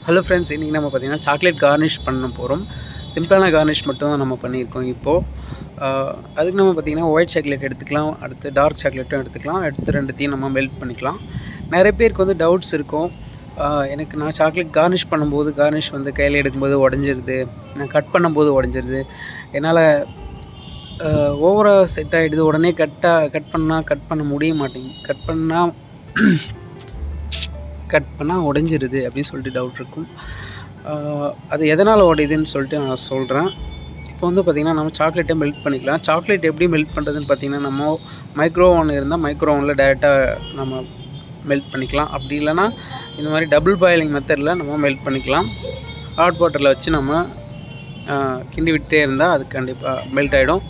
Hello friends, இன்றைக்கி நம்ம பார்த்திங்கன்னா சாக்லேட் கார்னிஷ் பண்ண போகிறோம். சிம்பிளான கார்னிஷ் மட்டும் நம்ம பண்ணியிருக்கோம் இப்போது. அதுக்கு நம்ம பார்த்திங்கன்னா ஒயிட் சாக்லேட் எடுத்துக்கலாம், அடுத்து டார்க் சாக்லேட்டும் எடுத்துக்கலாம். எடுத்து ரெண்டுத்தையும் நம்ம மெல்ட் பண்ணிக்கலாம். நிறைய பேருக்கு வந்து டவுட்ஸ் இருக்கும். நான் சாக்லேட் கார்னிஷ் பண்ணும்போது கார்னிஷ் வந்து கையில் எடுக்கும்போது உடஞ்சிருது, நான் கட் பண்ணும்போது உடஞ்சிருது, என்னால் ஓவராக செட் ஆகிடுது, உடனே கட் பண்ண முடிய மாட்டேங்குது, கட் பண்ணால் உடஞ்சிருது அப்படின்னு சொல்லிட்டு டவுட் இருக்கும். அது எதனால் உடையுதுன்னு சொல்லிட்டு நான் சொல்கிறேன். இப்போ வந்து பார்த்திங்கன்னா நம்ம சாக்லேட்டை மெல்ட் பண்ணிக்கலாம். சாக்லேட் எப்படி மெல்ட் பண்ணுறதுன்னு பார்த்திங்கன்னா, நம்ம மைக்ரோ ஓவன் இருந்தால் மைக்ரோ ஓவனில் டைரெக்டாக நம்ம மெல்ட் பண்ணிக்கலாம். அப்படி இல்லைனா இந்த மாதிரி டபுள் பாயிலிங் மெத்தடில் நம்ம மெல்ட் பண்ணிக்கலாம். ஹாட் வாட்டரில் வச்சு நம்ம கிண்டி விட்டே இருந்தால் அது கண்டிப்பாக மெல்ட் ஆகிடும்.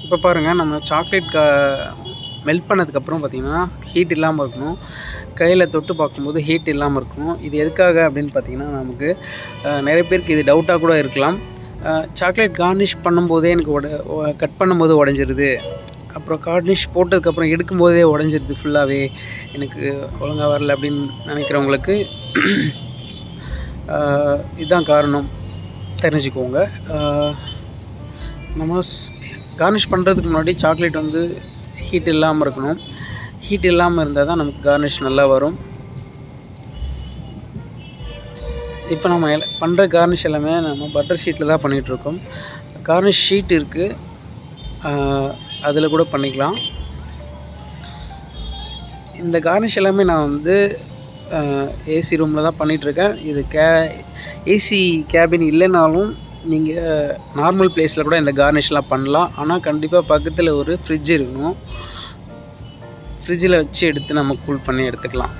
இப்போ பாருங்கள், நம்ம சாக்லேட் மெல்ட் பண்ணதுக்கப்புறம் பார்த்திங்கன்னா ஹீட் இல்லாமல் இருக்கணும். கையில் தொட்டு பார்க்கும்போது ஹீட் இல்லாமல் இருக்கணும். இது எதுக்காக அப்படின்னு பார்த்திங்கன்னா, நமக்கு நிறைய பேருக்கு இது டவுட்டாக கூட இருக்கலாம். சாக்லேட் கார்னிஷ் பண்ணும்போதே எனக்கு கட் பண்ணும்போது உடஞ்சிருது, அப்புறம் கார்னிஷ் போட்டதுக்கப்புறம் எடுக்கும்போதே உடஞ்சிருது, ஃபுல்லாகவே எனக்கு ஒழுங்காக வரல அப்படின்னு நினைக்கிறவங்களுக்கு இதுதான் காரணம், தெரிஞ்சுக்கோங்க. நம்ம கார்னிஷ் பண்ணுறதுக்கு முன்னாடி சாக்லேட் வந்து ஹீட் இல்லாமல் இருக்கணும். ஹீட் இல்லாமல் இருந்தால் தான் நமக்கு கார்னிஷ் நல்லா வரும். இப்போ நம்ம பண்ணுற கார்னிஷ் எல்லாமே நம்ம பட்டர் ஷீட்டில் தான் பண்ணிகிட்ருக்கோம். கார்னிஷ் ஷீட் இருக்குது, அதில் கூட பண்ணிக்கலாம். இந்த கார்னிஷ் எல்லாமே நான் வந்து ஏசி ரூமில் தான் பண்ணிகிட்ருக்கேன். இது ஏசி கேபின் இல்லைனாலும் நீங்கள் நார்மல் பிளேஸில் கூட இந்த கார்னிஷ்லாம் பண்ணலாம். ஆனால் கண்டிப்பாக பக்கத்தில் ஒரு ஃப்ரிட்ஜ் இருக்கணும். ஃப்ரிட்ஜில் வச்சு எடுத்து நம்ம கூல் பண்ணி எடுத்துக்கலாம்.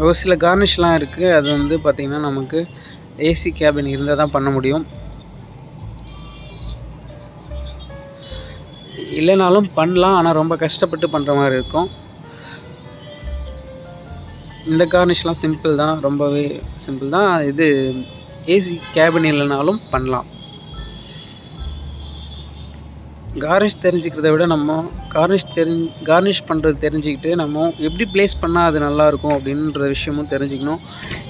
ஒரு சில கார்னிஷ்லாம் இருக்குது, அது வந்து பார்த்திங்கன்னா நமக்கு ஏசி கேபின் இருந்தால் தான் பண்ண முடியும். இல்லைனாலும் பண்ணலாம், ஆனால் ரொம்ப கஷ்டப்பட்டு பண்ணுற மாதிரி இருக்கும். இந்த கார்னிஷ்லாம் சிம்பிள் தான், ரொம்பவே சிம்பிள் தான். இது ஏசி கேபின் இல்லைனாலும் பண்ணலாம். கார்னிஷ் தெரிஞ்சுக்கிறத விட நம்ம கார்னிஷ் பண்ணுறது தெரிஞ்சுக்கிட்டு நம்ம எப்படி ப்ளேஸ் பண்ணால் அது நல்லாயிருக்கும் அப்படின்ற விஷயமும் தெரிஞ்சுக்கணும்.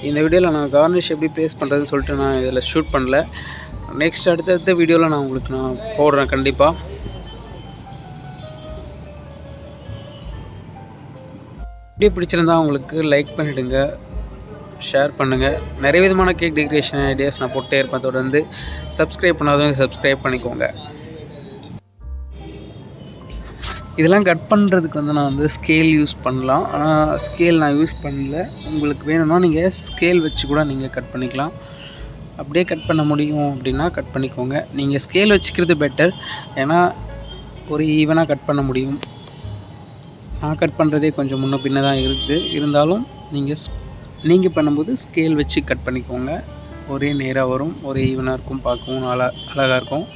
இந்த வீடியோவில் நான் கார்னிஷ் எப்படி ப்ளேஸ் பண்ணுறதுன்னு சொல்லிட்டு நான் இதில் ஷூட் பண்ணல. நெக்ஸ்ட் அடுத்தடுத்த வீடியோவில் நான் உங்களுக்கு போடுறேன் கண்டிப்பாக. வீடியோ பிடிச்சிருந்தா உங்களுக்கு லைக் பண்ணிவிடுங்க, ஷேர் பண்ணுங்கள். நிறைய விதமான கேக் டெக்கரேஷன் ஐடியாஸ் நான் போட்டே இருப்பேன். தொடர்ந்து சப்ஸ்கிரைப் பண்ணாதவங்க சப்ஸ்கிரைப் பண்ணிக்கோங்க. இதெல்லாம் கட் பண்ணுறதுக்கு வந்து நான் வந்து ஸ்கேல் யூஸ் பண்ணலாம், ஆனால் ஸ்கேல் நான் யூஸ் பண்ணல. உங்களுக்கு வேணும்னா நீங்கள் ஸ்கேல் வச்சு கூட நீங்கள் கட் பண்ணிக்கலாம். அப்படியே கட் பண்ண முடியும் அப்படின்னா கட் பண்ணிக்கோங்க. நீங்கள் ஸ்கேல் வச்சுக்கிறது பெட்டர், ஏன்னா ஒரு ஈவனாக கட் பண்ண முடியும். நான் கட் பண்ணுறதே கொஞ்சம் முன்ன பின்ன தான் இருந்தாலும் நீங்கள் பண்ணும்போது ஸ்கேல் வச்சு கட் பண்ணிக்கோங்க. ஒரே நேராக வரும், ஒரே ஈவனாக இருக்கும், பார்க்கவும் அழகாக இருக்கும்.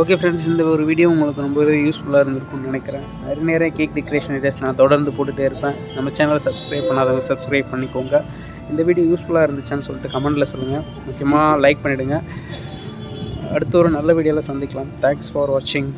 ஓகே ஃப்ரெண்ட்ஸ், இந்த ஒரு வீடியோ உங்களுக்கு ரொம்பவே யூஸ்ஃபுல்லாக இருந்திருக்கும்னு நினைக்கிறேன். நிறைய கேக் டெக்கரேஷன் வீடியோஸ் நான் தொடர்ந்து போட்டுகிட்டே இருப்பேன். நம்ம சேனலை சப்ஸ்கிரைப் பண்ணாதவங்க சப்ஸ்கிரைப் பண்ணிக்கோங்க. இந்த வீடியோ யூஸ்ஃபுல்லாக இருந்துச்சான்னு சொல்லிட்டு கமெண்ட்டில் சொல்லுங்கள். முக்கியமாக லைக் பண்ணிவிடுங்க. அடுத்த ஒரு நல்ல வீடியோவில் சந்திக்கலாம். தேங்க்ஸ் ஃபார் வாட்சிங்.